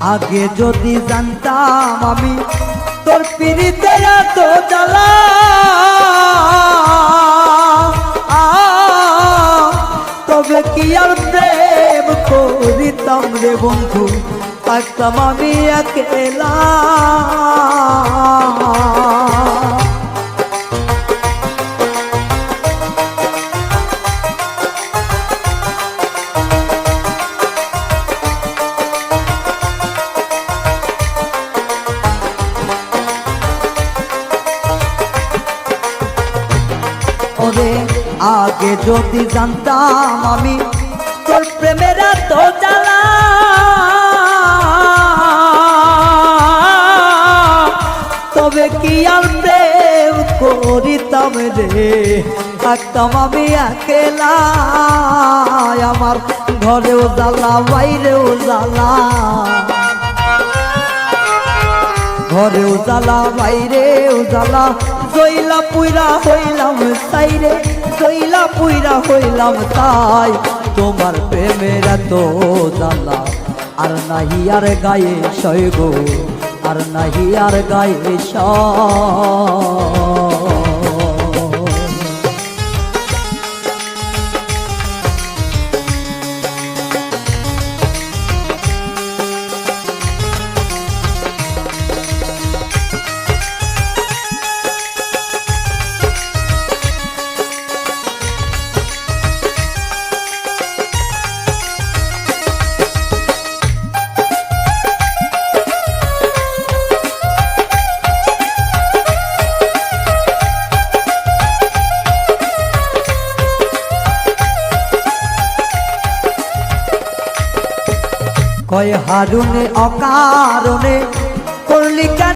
আগে যদি জানতাম আমি তোর পিরিতের এত জ্বালা, তবে কি আর প্রেম করিতাম রে বন্ধু, থাকতাম আমি একলা। আগে যদি জানতাম আমি তোর প্রেমের এত জ্বালা, তবে কি আর প্রেম করিতাম রে, থাকতাম আমি একলা। আমার ঘরেও জ্বালা বাইরেও জ্বালা, ঘরেও জ্বালা বাইরেও জ্বালা, জইলা পুইরা হইলাম তাই রে, জইলা পুইরা হইলাম তাই। তোমার প্রেমের এত জ্বালা আর নাহি আর গায়ে সয় গো, আর নাহি আর গায়ে সয়। কয় হারুনে অকারণে